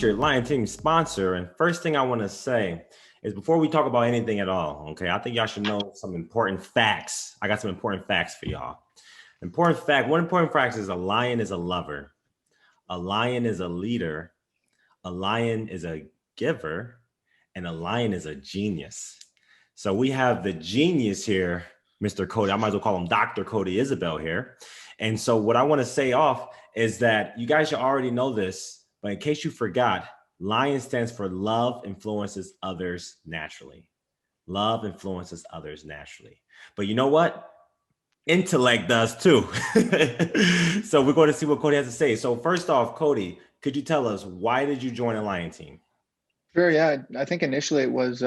featured Lion Team sponsor. And first thing I want to say is before we talk about anything at all, okay, I think y'all should know some important facts. I got some important facts for y'all. One important fact is a lion is a lover. A lion is a leader. A lion is a giver. And a lion is a genius. So we have the genius here, Mr. Cody. I might as well call him Dr. Cody Isabel here. And so what I want to say off is that you guys should already know this, but in case you forgot, LION stands for love influences others naturally. Love influences others naturally. But you know what? Intellect does too. So we're going to see what Cody has to say. So first off, Cody, could you tell us, why did you join a Lion Team? Sure. Yeah. I think initially it was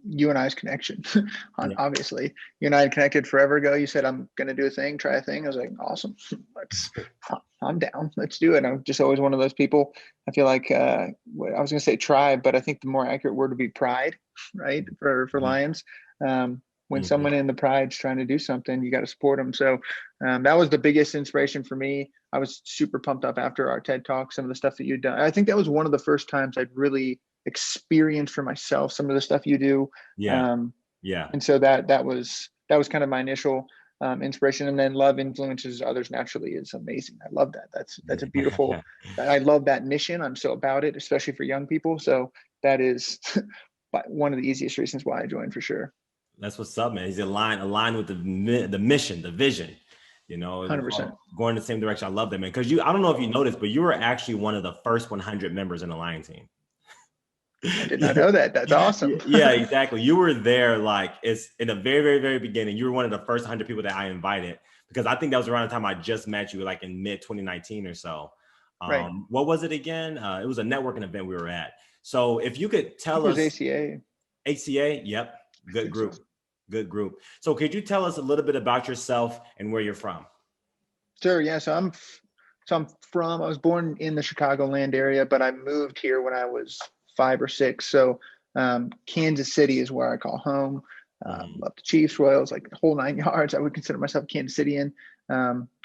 you and I's connection. Obviously, you and I had connected forever ago. You said, I'm going to do a thing, try a thing. I was like, awesome. I'm down. Let's do it. I'm just always one of those people. I feel like I was going to say tribe, but I think the more accurate word would be pride, right? For lions. When someone in the pride's trying to do something, you got to support them. So that was the biggest inspiration for me. I was super pumped up after our TED Talk, some of the stuff that you'd done. I think that was one of the first times I'd really experienced for myself some of the stuff you do. And so that was kind of my initial inspiration. And then love influences others naturally is amazing. I love that. That's a beautiful, I love that mission. I'm so about it, especially for young people. So that is one of the easiest reasons why I joined, for sure. That's what's up, man. He's aligned with the mission, the vision, 100%. Going in the same direction. I love that, man. Because I don't know if you noticed, but you were actually one of the first 100 members in the Lion Team. I did not know that. That's awesome. Yeah, exactly. You were there, like, it's in the very, very, very beginning. You were one of the first 100 people that I invited, because I think that was around the time I just met you, like in mid 2019 or so. Right. What was it again? It was a networking event we were at. So if you could tell us. ACA. ACA. Yep. Good group. Good group. So could you tell us a little bit about yourself and where you're from? Sure. Yeah. So I was born in the Chicagoland area, but I moved here when I was 5 or 6. So Kansas City is where I call home. Love the Chiefs, Royals, like the whole 9 yards. I would consider myself Kansas Cityan.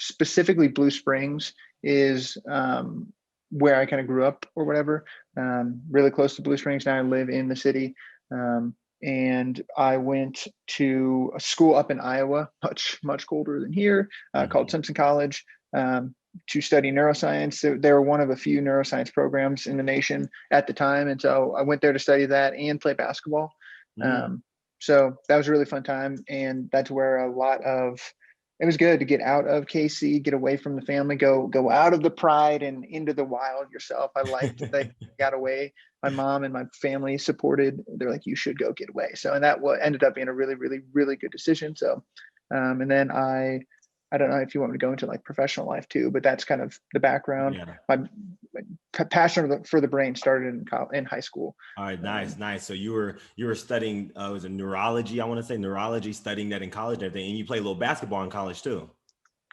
Specifically, Blue Springs is where I kind of grew up or whatever. Really close to Blue Springs. Now I live in the city. And I went to a school up in Iowa, much colder than here, called Simpson College, to study neuroscience. They were one of a few neuroscience programs in the nation at the time. And so I went there to study that and play basketball. So that was a really fun time. And that's where it was good to get out of KC, get away from the family, go out of the pride and into the wild yourself. I liked that I got away. My mom and my family supported. They're like, you should go get away. So, and that ended up being a really, really, really good decision. So, and then I don't know if you want me to go into like professional life too, but that's kind of the background. My passion for the brain started in high school. All right, nice. So you were studying, was it neurology? I want to say neurology, studying that in college and everything, and you played a little basketball in college too.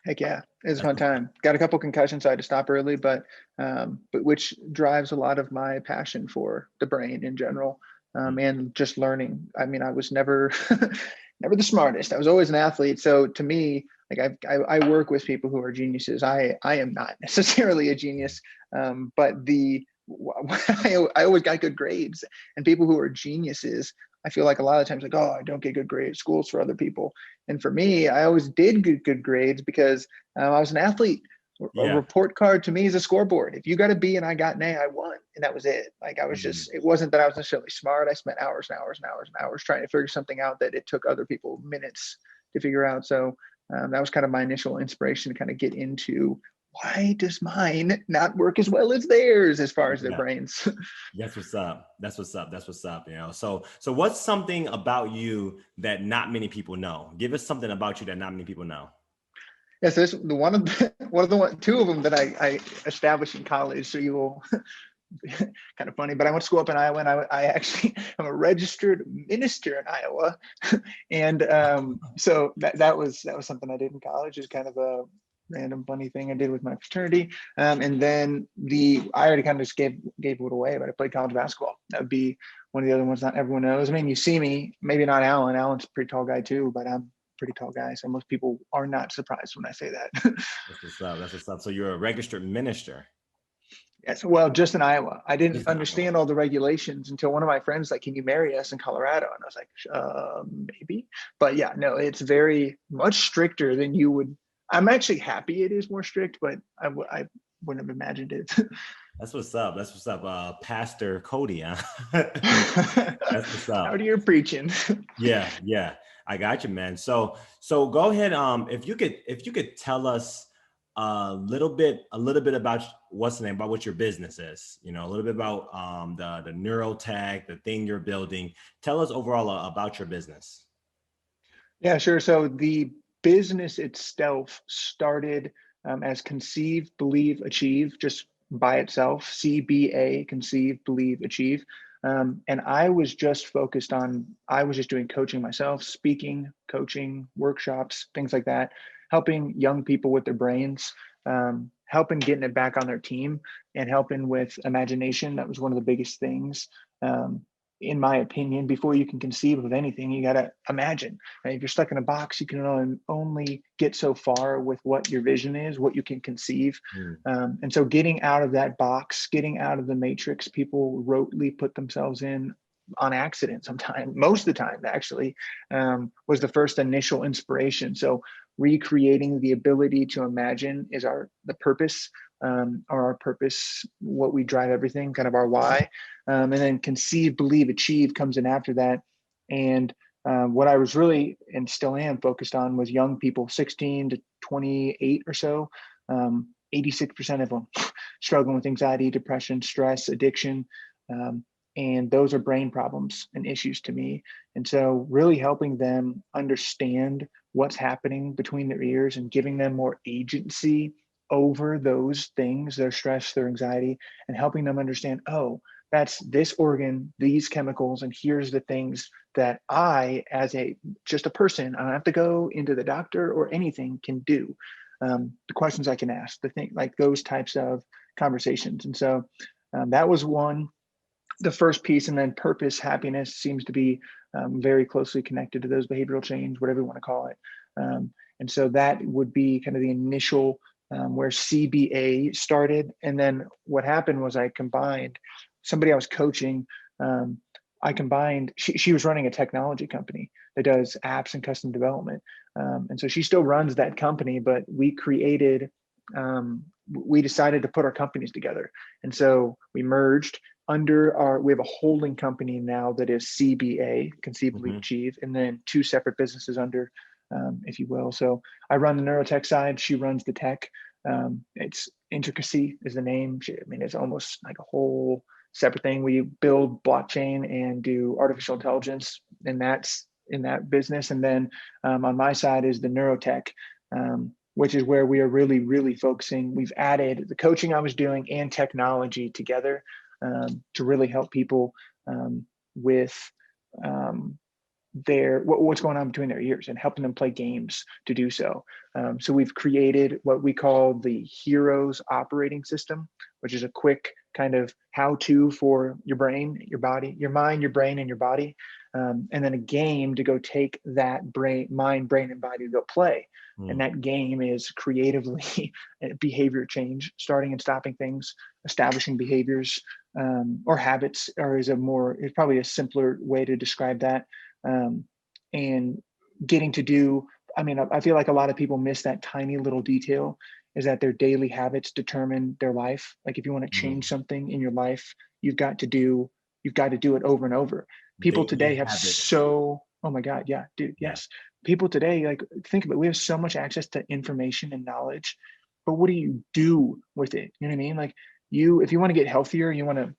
Heck yeah, it was a fun time. Got a couple concussions, so I had to stop early, but which drives a lot of my passion for the brain in general, and just learning. I mean, I was never the smartest. I was always an athlete. So to me, like I work with people who are geniuses. I am not necessarily a genius, but I always got good grades. And people who are geniuses, I feel like a lot of times like, oh, I don't get good grades. School's for other people. And for me, I always did good grades because I was an athlete. A report card to me is a scoreboard. If you got a B and I got an A, I won. And that was it. Like I was it wasn't that I was necessarily smart. I spent hours and hours and hours and hours trying to figure something out that it took other people minutes to figure out. So that was kind of my initial inspiration to kind of get into, why does mine not work as well as theirs as far as their brains? That's what's up. So what's something about you that not many people know? Give us something about you that not many people know. Yes, yeah, so two of them that I established in college. So you will kind of funny, but I went to school up in Iowa, and I actually am a registered minister in Iowa, and so that was something I did in college. Is kind of a random funny thing I did with my fraternity, and then I already kind of just gave it away, but I played college basketball. That would be one of the other ones not everyone knows. I mean, you see me, maybe not Alan. Alan's a pretty tall guy too, but I'm a pretty tall guy, so most people are not surprised when I say that. That's what's up. So you're a registered minister. Yes, well, just in Iowa. I didn't Just in Iowa. understand all the regulations until one of my friends like, "Can you marry us in Colorado?" And I was like, maybe." But yeah, no, it's very much stricter than you would. I'm actually happy it is more strict, but I wouldn't have imagined it. That's what's up. That's what's up. Pastor Cody, huh? That's what's Out up. here preaching. Yeah, yeah. I got you, man. So go ahead. If you could tell us a little bit about what's the name, about what your business is, a little bit about the Neurotech, the thing you're building. Tell us overall about your business. Yeah, sure. So the business itself started as Conceive, Believe, Achieve, just by itself. CBA, Conceive, Believe, Achieve. And I was just focused on, I was just doing coaching myself, speaking, coaching, workshops, things like that, helping young people with their brains, helping getting it back on their team, and helping with imagination. That was one of the biggest things. Um, in my opinion, before you can conceive of anything, you got to imagine. Right? If you're stuck in a box, you can only get so far with what your vision is, what you can conceive. Mm. And so getting out of that box, getting out of the matrix, people rotely put themselves in on accident sometimes, most of the time actually, was the first initial inspiration. So recreating the ability to imagine is the purpose, or our purpose, what we drive everything, kind of our why. And then conceive, believe, achieve comes in after that. And what I was really, and still am, focused on was young people, 16 to 28 or so. 86% of them struggling with anxiety, depression, stress, addiction. And those are brain problems and issues to me. And so really helping them understand what's happening between their ears and giving them more agency over those things, their stress, their anxiety, and helping them understand, oh, that's this organ, these chemicals, and here's the things that I, as just a person, I don't have to go into the doctor or anything, can do. The questions I can ask, the thing, like those types of conversations. And so that was the first piece. And then purpose, happiness seems to be very closely connected to those, behavioral change, whatever you want to call it. And so that would be kind of the initial where CBA started. And then what happened was I combined somebody I was coaching. I combined, she was running a technology company that does apps and custom development. And so she still runs that company, but we decided to put our companies together. And so we merged we have a holding company now that is CBA, Conceive, Believe, Mhm. Achieve, and then two separate businesses under, if you will. So I run the neurotech side, she runs the tech. It's Intricacy is the name. It's almost like a whole separate thing. We build blockchain and do artificial intelligence, and that's in that business. And then on my side is the neurotech, which is where we are really, really focusing. We've added the coaching I was doing and technology together to really help people with what's going on between their ears and helping them play games to do so. So we've created what we call the Heroes operating system, which is a quick kind of how-to for your brain, your body, your mind, your brain, and your body. And then a game to go take that mind, brain, and body to go play. And Mm. that game is creatively behavior change, starting and stopping things, establishing behaviors or habits, or is probably a simpler way to describe that. And getting to do, I feel like a lot of people miss that tiny little detail, is that their daily habits determine their life. Like if you want to change Mm. something in your life, you've got to do it over and over. People Daily today have habits. oh my God, yeah, dude, Yeah. yes. People today, like, think about it, we have so much access to information and knowledge, but what do you do with it? You know what I mean? Like if you want to get healthier, you want to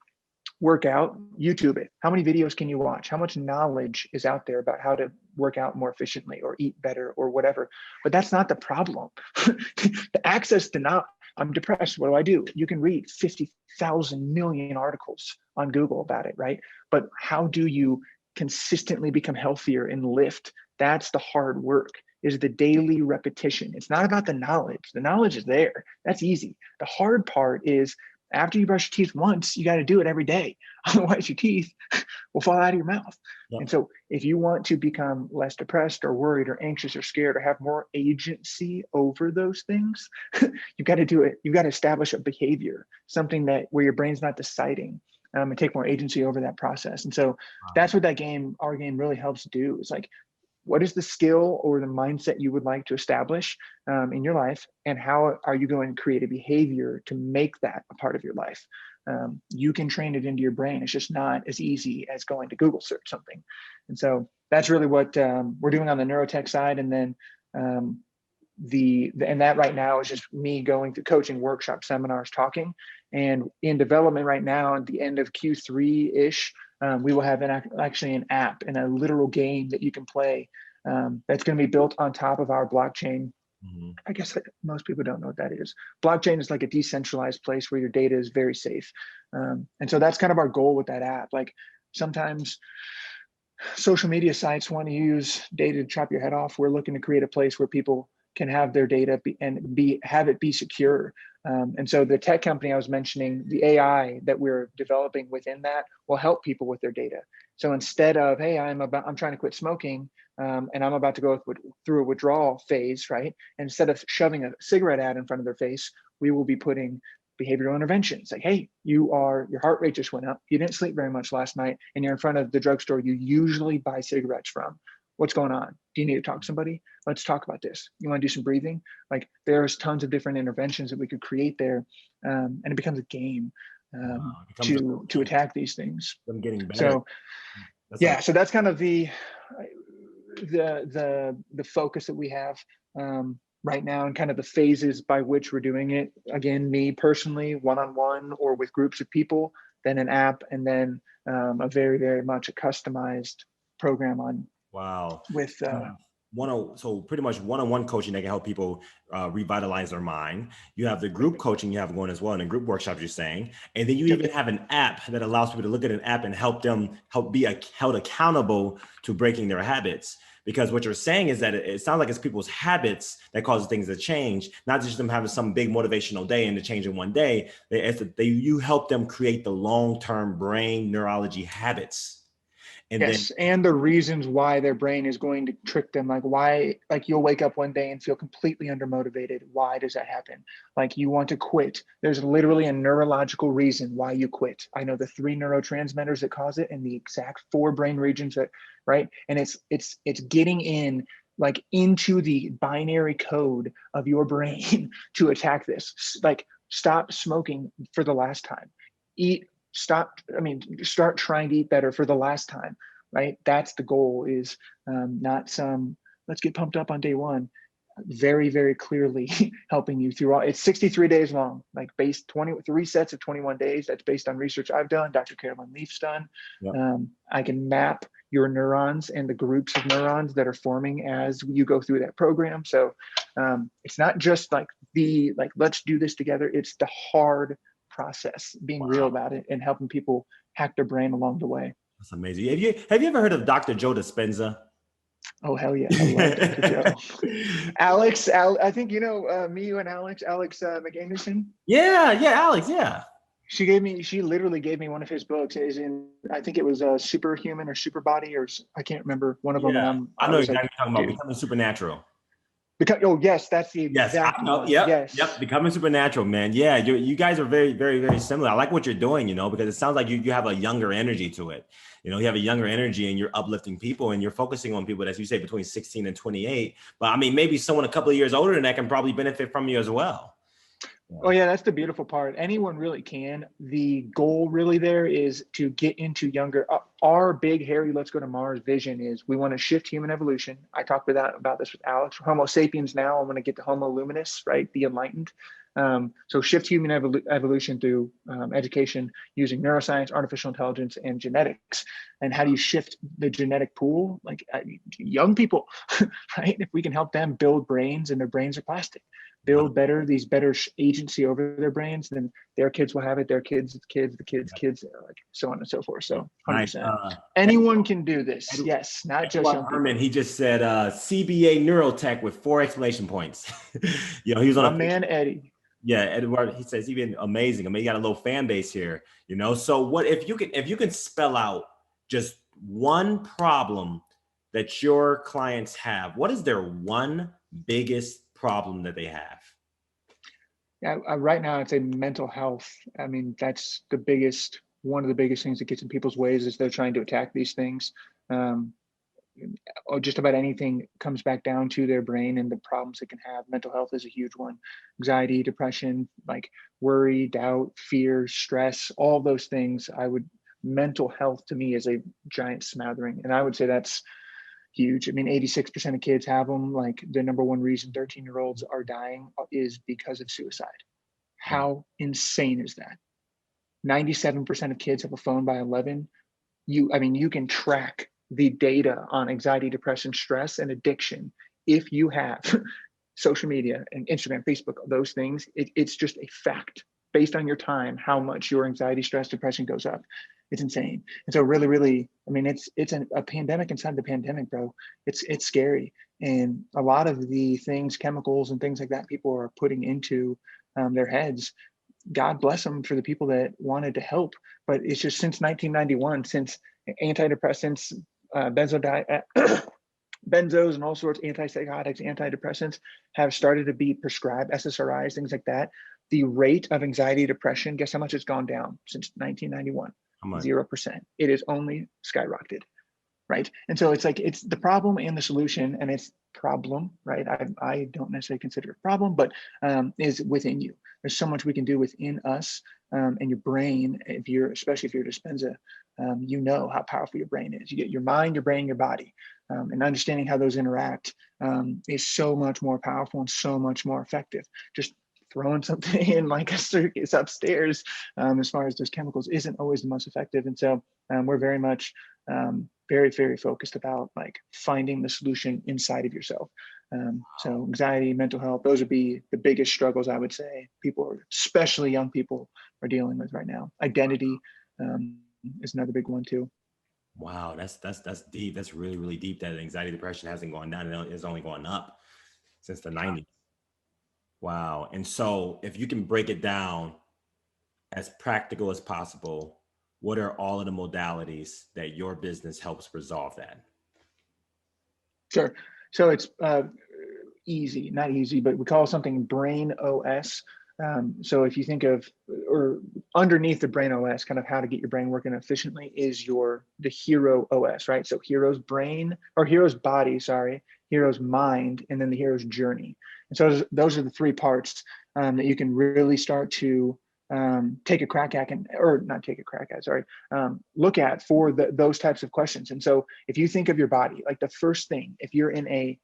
work out, YouTube it. How many videos can you watch? How much knowledge is out there about how to work out more efficiently or eat better or whatever? But that's not the problem. The access to knowledge. I'm depressed. What do I do? You can read 50,000 million articles on Google about it, right? But how do you consistently become healthier and lift? That's the hard work, is the daily repetition. It's not about the knowledge. The knowledge is there. That's easy. The hard part is After you brush your teeth once, you got to do it every day. Otherwise your teeth will fall out of your mouth. Yep. And so if you want to become less depressed or worried or anxious or scared or have more agency over those things, you got to do it. You got to establish a behavior, something that where your brain's not deciding, and take more agency over that process. And so that's what our game really helps do. Is like, what is the skill or the mindset you would like to establish in your life, and how are you going to create a behavior to make that a part of your life? You can train it into your brain. It's just not as easy as going to Google search something. And so that's really what we're doing on the neurotech side. And then and that right now is just me going to coaching workshops, seminars, talking. And in development right now, at the end of Q3-ish, we will have actually an app and a literal game that you can play that's going to be built on top of our blockchain. Mm-hmm. I guess most people don't know what that is. Blockchain is like a decentralized place where your data is very safe. And so that's kind of our goal with that app. Like sometimes social media sites want to use data to chop your head off. We're looking to create a place where people can have their data have it be secure. And so the tech company I was mentioning, the AI that we're developing within that will help people with their data. So instead of, hey, I'm trying to quit smoking and I'm about to go through a withdrawal phase, right? And instead of shoving a cigarette ad in front of their face, we will be putting behavioral interventions. Like, hey, your heart rate just went up. You didn't sleep very much last night, and you're in front of the drugstore you usually buy cigarettes from. What's going on? Do you need to talk to somebody? Let's talk about this. You want to do some breathing? Like, there's tons of different interventions that we could create there, and it becomes a game to attack these things. I'm getting better. So so that's kind of the focus that we have right now, and kind of the phases by which we're doing it. Again, me personally, one-on-one or with groups of people, then an app, and then a very, very much a customized program on. Wow. With so pretty much one-on-one coaching that can help people revitalize their mind. You have the group coaching you have going as well, and the group workshops you're saying, and then you even have an app that allows people to look at an app and help be held accountable to breaking their habits. Because what you're saying is that it sounds like it's people's habits that causes things to change, not just them having some big motivational day and to change in one day. You help them create the long-term brain neurology habits. And the reasons why their brain is going to trick them, like why, like you'll wake up one day and feel completely undermotivated. Why does that happen? Like you want to quit. There's literally a neurological reason why you quit. I know the 3 neurotransmitters that cause it and the exact 4 brain regions that, right? And it's getting into the binary code of your brain to attack this. Like, stop smoking for the last time. Start trying to eat better for the last time, right? That's the goal, is not some, let's get pumped up on day one. Very, very clearly helping you through it's 63 days long, like based 23 sets of 21 days. That's based on research I've done, Dr. Carolyn Leaf's done. Yep. I can map your neurons and the groups of neurons that are forming as you go through that program. So it's not just let's do this together. It's the hard process, being real about it and helping people hack their brain along the way. That's amazing. Have you ever heard of Dr. Joe Dispenza? Oh, hell yeah. I love Dr. Joe. Alex, I think you and Alex McAnderson. Yeah, Alex, yeah. She literally gave me one of his books. I think it was Superhuman or Superbody, or I can't remember, one of them. And I know exactly what you're talking about, Becoming Supernatural. Yes, that's the exact one. Yep. Becoming Supernatural, man. Yeah, you guys are very, very, very similar. I like what you're doing, because it sounds like you have a younger energy to it. You have a younger energy and you're uplifting people and you're focusing on people, as you say, between 16 and 28. But I mean, maybe someone a couple of years older than that can probably benefit from you as well. Oh yeah, that's the beautiful part. Anyone really can. The goal really there is to get into younger. Our big, hairy, let's go to Mars vision is we want to shift human evolution. I talked about this with Alex. Homo sapiens now, I want to get to Homo luminous, right? The enlightened. So shift human evolution through education using neuroscience, artificial intelligence, and genetics. And how do you shift the genetic pool? Like young people, right? If we can help them build brains, and their brains are plastic, build better agency over their brains, then their kids will have it, their kids, the kids, like so on and so forth. So 100%. Anyone can do this. Yes, not just young people. He just said CBA Neurotech with 4 exclamation points. He was on man, Eddie. Yeah, Edward, he says even amazing. I mean, you got a little fan base here, you know. So what if you can spell out just one problem that your clients have? What is their one biggest problem that they have? Yeah, right now I'd say mental health. I mean, that's one of the biggest things that gets in people's ways is they're trying to attack these things. Um, or just about anything comes back down to their brain and the problems it can have. Mental health is a huge one. Anxiety, depression, like worry, doubt, fear, stress, all those things. Mental health to me is a giant smattering. And I would say that's huge. I mean, 86% of kids have them. Like the number one reason 13-year-olds are dying is because of suicide. How insane is that? 97% of kids have a phone by 11. You can track the data on anxiety, depression, stress, and addiction. If you have social media and Instagram, Facebook, those things, it's just a fact based on your time, how much your anxiety, stress, depression goes up. It's insane. And so really, really, I mean, it's a pandemic inside the pandemic, bro. It's scary. And a lot of the things, chemicals and things like that, people are putting into their heads. God bless them for the people that wanted to help. But it's just since 1991, since antidepressants, benzos and all sorts, antipsychotics, antidepressants have started to be prescribed, SSRIs, things like that. The rate of anxiety, depression, guess how much it's gone down since 1991? 0%. It is only skyrocketed, right? And so it's like, it's the problem and the solution, and it's problem, right? I don't necessarily consider it a problem, but is within you. There's so much we can do within us and your brain. Especially if you're Dispenza, you know how powerful your brain is. You get your mind, your brain, your body, and understanding how those interact is so much more powerful and so much more effective. Just throwing something in like a circus upstairs as far as those chemicals isn't always the most effective. And so we're very much very, very focused about like finding the solution inside of yourself. So anxiety, mental health, those would be the biggest struggles I would say people, especially young people, are dealing with right now. Identity is another big one too. Wow, that's deep. That's really, really deep. That anxiety, depression hasn't gone down; it's only gone up since the 90s. Wow. And so, if you can break it down as practical as possible, what are all of the modalities that your business helps resolve that? Sure. So it's easy, not easy, but we call something brain OS. So if you think of, or underneath the brain OS, kind of how to get your brain working efficiently is the hero OS, right? So hero's brain, or hero's body, sorry, hero's mind, and then the hero's journey. And so those are the three parts that you can really start to take a crack at, or not take a crack at, sorry, look at for those types of questions. And so if you think of your body, like the first thing, if you're in a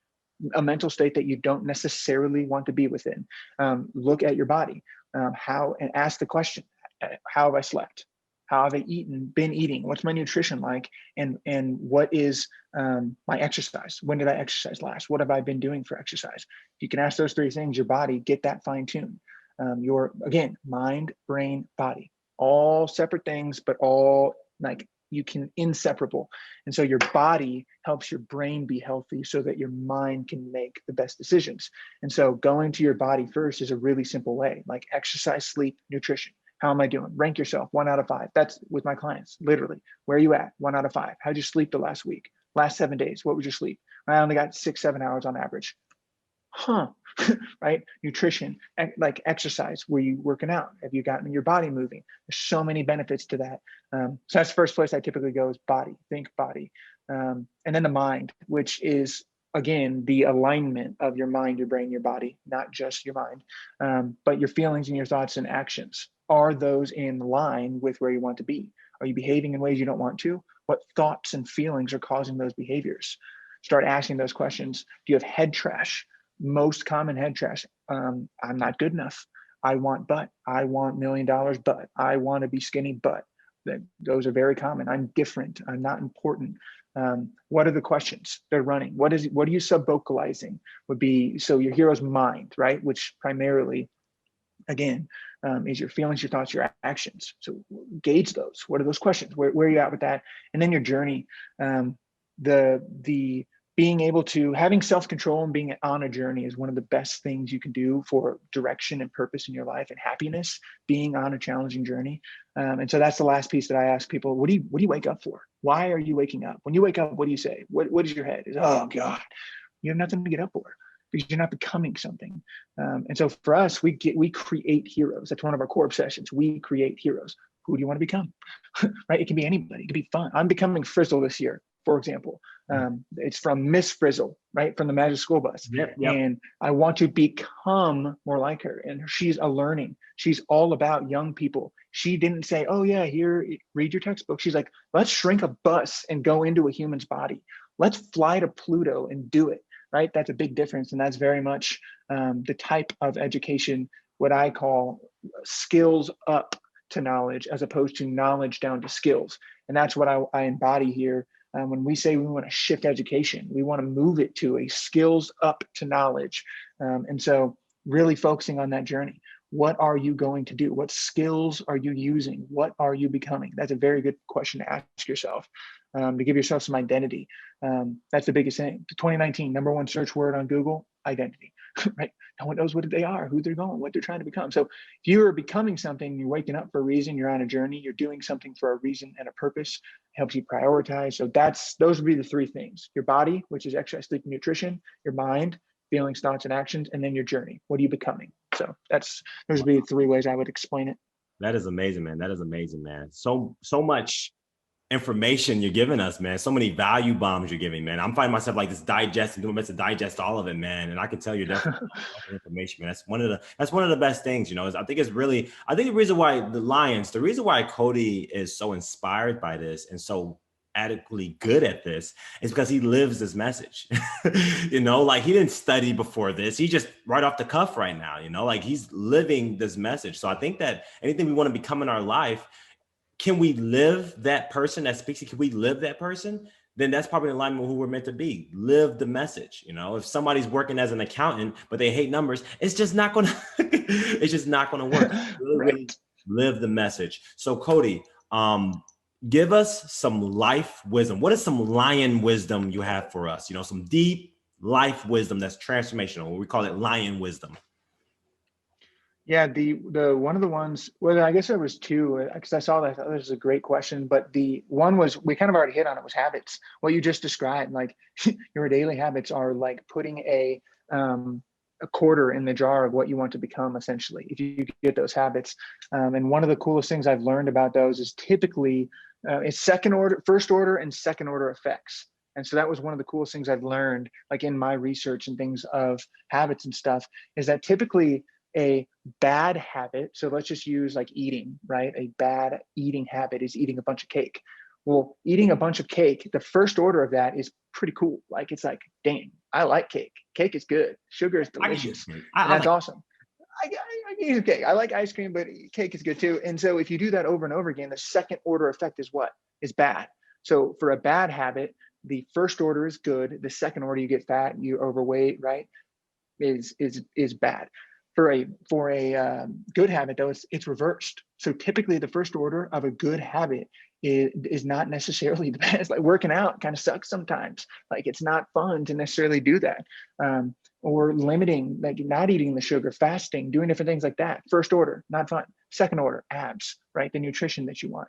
mental state that you don't necessarily want to be within, look at your body, and ask the question, how have I slept? How have I been eating? What's my nutrition like? And what is my exercise? When did I exercise last? What have I been doing for exercise? You can ask those three things, your body, get that fine tuned. Again, mind, brain, body, all separate things, but all like you can inseparable. And so your body helps your brain be healthy so that your mind can make the best decisions. And so going to your body first is a really simple way, like exercise, sleep, nutrition. How am I doing? Rank yourself 1 out of 5. That's with my clients, literally. Where are you at? 1 out of 5. How'd you sleep the last week? Last 7 days, what was your sleep? I only got 6-7 hours on average. Right? Nutrition, like exercise. Were you working out? Have you gotten your body moving? There's so many benefits to that. So that's the first place I typically go is body, think body. And then the mind, which is, again, the alignment of your mind, your brain, your body, not just your mind, but your feelings and your thoughts and actions. Are those in line with where you want to be? Are you behaving in ways you don't want to? What thoughts and feelings are causing those behaviors? Start asking those questions. Do you have head trash? Most common head trash. I'm not good enough. I want butt. I want $1 million butt. I want to be skinny butt. Those are very common. I'm different. I'm not important. What are the questions they're running? What are you sub-vocalizing? Would be, so your hero's mind, right? Which primarily, again, is your feelings, your thoughts, your actions. So gauge those. What are those questions? Where are you at with that? And then your journey. The being able to, having self-control and being on a journey is one of the best things you can do for direction and purpose in your life and happiness, being on a challenging journey. And so that's the last piece that I ask people, what do you wake up for? Why are you waking up? When you wake up, what do you say? What is your head? Is, oh God, you have nothing to get up for because you're not becoming something. And so for us, we create heroes. That's one of our core obsessions. We create heroes. Who do you want to become? Right? It can be anybody. It can be fun. I'm becoming Frizzle this year, for example. It's from Miss Frizzle, right? From the Magic School Bus. Yep. And I want to become more like her. And she's a learning. She's all about young people. She didn't say, oh yeah, here, read your textbook. She's like, let's shrink a bus and go into a human's body. Let's fly to Pluto and do it, right? That's a big difference. And that's very much the type of education, what I call skills up to knowledge, as opposed to knowledge down to skills. And that's what I embody here. When we say we want to shift education, we want to move it to a skills up to knowledge. And so really focusing on that journey. What are you going to do? What skills are you using? What are you becoming? That's a very good question to ask yourself, to give yourself some identity. That's the biggest thing. 2019, #1 search word on Google, identity, right? No one knows what they are, who they're going, what they're trying to become. So if you are becoming something, you're waking up for a reason, you're on a journey, you're doing something for a reason and a purpose, helps you prioritize. So those would be the three things: your body, which is exercise, sleep, and nutrition; your mind, feelings, thoughts, and actions; and then your journey. What are you becoming? So those would be the three ways I would explain it. That is amazing, man. That is amazing, man. So much information you're giving us, man. So many value bombs you're giving, man. I'm finding myself like this digesting, doing my best to digest all of it, man. And I can tell you're definitely information, man. That's one of the best things, is I think the reason why the reason why Cody is so inspired by this and so adequately good at this is because he lives this message. Like he didn't study before this. He just right off the cuff right now, like he's living this message. So I think that anything we want to become in our life, can we live that person that speaks? Can we live that person? Then that's probably in alignment with who we're meant to be. Live the message. If somebody's working as an accountant, but they hate numbers, it's just not going to, it's just not going to work. Really live the message. So Cody, give us some life wisdom. What is some lion wisdom you have for us? Some deep life wisdom that's transformational. We call it lion wisdom. Yeah, the one of the ones, well, I guess there was two, because I saw that. This is a great question, but the one was, we kind of already hit on it, was habits. What you just described, like your daily habits are like putting a quarter in the jar of what you want to become, essentially, if you get those habits. And one of the coolest things I've learned about those is typically it's first order and second order effects. And so that was one of the coolest things I've learned, like in my research and things of habits and stuff, is that typically a bad habit, so let's just use like eating, right? A bad eating habit is eating a bunch of cake. Well, eating a bunch of cake, the first order of that is pretty cool. Like, it's like, dang, I like cake. Cake is good. Sugar is delicious. That's awesome. I can use cake. I like ice cream, but cake is good too. And so if you do that over and over again, the second order effect is what? Is bad. So for a bad habit, the first order is good. The second order, you get fat, you overweight, right? Is bad. For a good habit, though, it's reversed. So typically the first order of a good habit is not necessarily the best. Like working out kind of sucks sometimes. Like it's not fun to necessarily do that. Or limiting, like not eating the sugar, fasting, doing different things like that. First order, not fun. Second order, abs, right? The nutrition that you want.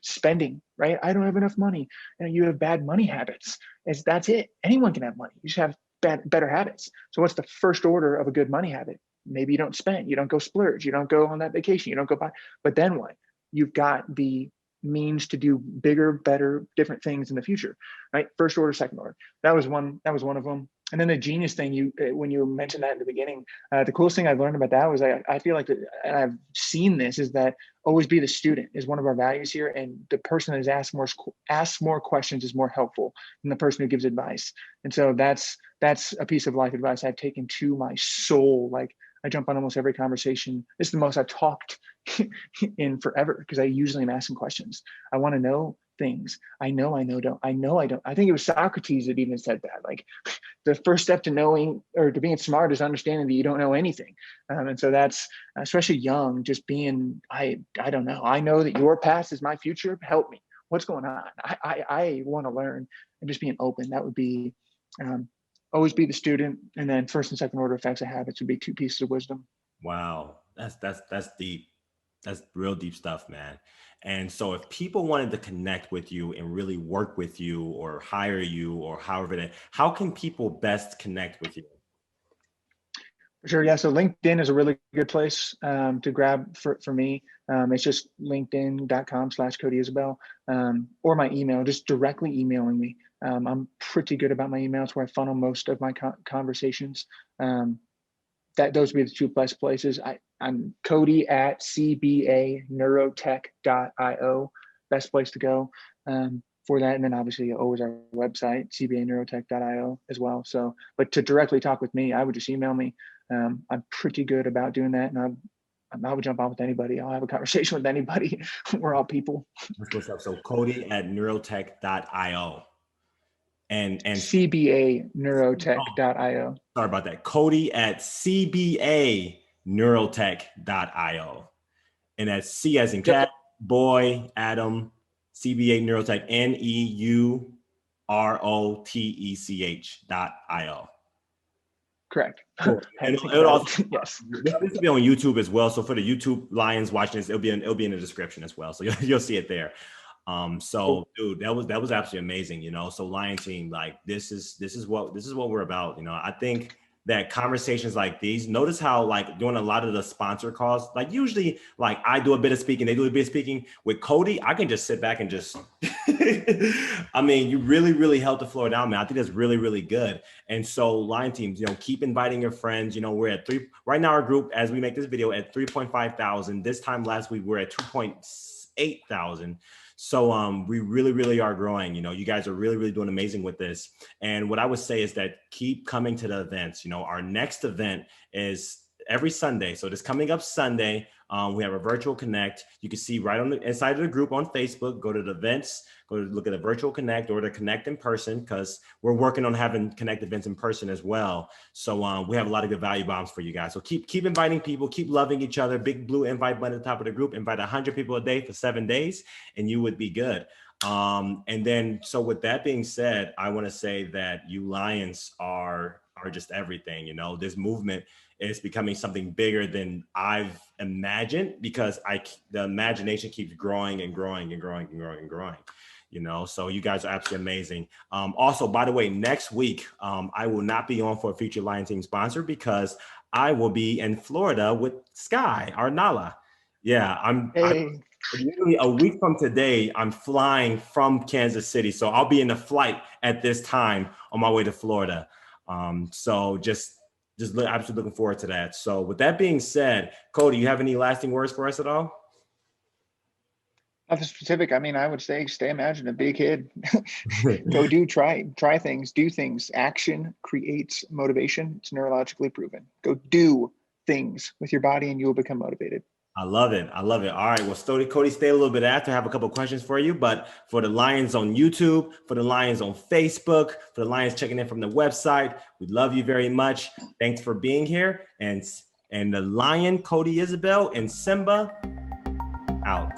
Spending, right? I don't have enough money. And you have bad money habits. That's it. Anyone can have money. You just have better habits. So what's the first order of a good money habit? Maybe you don't spend, you don't go splurge, you don't go on that vacation, you don't go buy, but then what? You've got the means to do bigger, better, different things in the future, right? First order, second order. That was one of them. And then the genius thing, when you mentioned that in the beginning, the coolest thing I've learned about that was I feel like, and I've seen this, is that always be the student is one of our values here. And the person that is asks more questions is more helpful than the person who gives advice. And so that's a piece of life advice I've taken to my soul. Like I jump on almost every conversation. This is the most I've talked in forever, because I usually am asking questions. I want to know things. I know, I don't. I think it was Socrates that even said that. Like the first step to knowing or to being smart is understanding that you don't know anything. And so that's, especially young, just being, I don't know. I know that your past is my future. Help me. what's going on? I want to learn, and just being open. That would be always be the student, and then first and second order effects of habits would be 2 pieces of wisdom. Wow, that's deep. That's real deep stuff, man. And so if people wanted to connect with you and really work with you or hire you or however how can people best connect with you? Sure. Yeah. So LinkedIn is a really good place to grab for me. It's just linkedin.com/Cody Isabel, or my email, just directly emailing me. I'm pretty good about my email. It's where I funnel most of my conversations. Those would be the 2 best places. I'm Cody at CBA Neurotech.io. Best place to go for that. And then obviously always our website, CBA as well. So, but to directly talk with me, I would just email me. I'm pretty good about doing that. And I would jump on with anybody. I'll have a conversation with anybody. We're all people. That's what's up. So Cody at neurotech.io. And CBA Neurotech.io. Sorry about that. Cody at CBA Neurotech.io. And that's C as in cat, boy, Adam, CBA Neurotech, NEUROTECH.io. Correct. Cool. And it'll also, yes. This will be on YouTube as well. So for the YouTube Lions watching this, it'll be in the description as well. So you'll see it there. So dude, that was absolutely amazing, you know. So Lion Team, like this is what we're about, you know. I think that conversations like these, notice how like doing a lot of the sponsor calls, like usually like I do a bit of speaking, they do a bit of speaking. With Cody, I can just sit back and just I mean, you really held the floor down, man. I think that's really good. And so Lion Teams, you know, keep inviting your friends. You know, we're at right now, our group, as we make this video, at 3.5 thousand. This time last week we were at 2.8 thousand. So we really are growing. You know, you guys are really doing amazing with this. And what I would say is that keep coming to the events. You know, our next event is every Sunday. So this coming up Sunday, we have a virtual connect. You can see right on the inside of the group on Facebook, go to the events, go to look at the virtual connect or the connect in person, because we're working on having connect events in person as well. So we have a lot of good value bombs for you guys. So keep inviting people, keep loving each other. Big blue invite button at the top of the group, invite 100 people a day for 7 days and you would be good. And then, so with that being said, I want to say that you Lions are just everything. You know, this movement is becoming something bigger than I've imagined, because the imagination keeps growing and growing. You know, so you guys are absolutely amazing. Also, by the way, next week, I will not be on for a future Lion Team sponsor, because I will be in Florida with Sky, our Nala. Yeah, I'm literally a week from today, I'm flying from Kansas City. So I'll be in a flight at this time on my way to Florida. So just absolutely looking forward to that. So with that being said, Cody, you have any lasting words for us at all? Nothing specific. I mean, I would say stay imaginative, be a kid. Go try things, do things. Action creates motivation. It's neurologically proven. Go do things with your body and you will become motivated. I love it. All right. Well, Cody, stay a little bit after. I have a couple of questions for you, but for the Lions on YouTube, for the Lions on Facebook, for the Lions checking in from the website, we love you very much. Thanks for being here. And the Lion, Cody Isabel, and Simba out.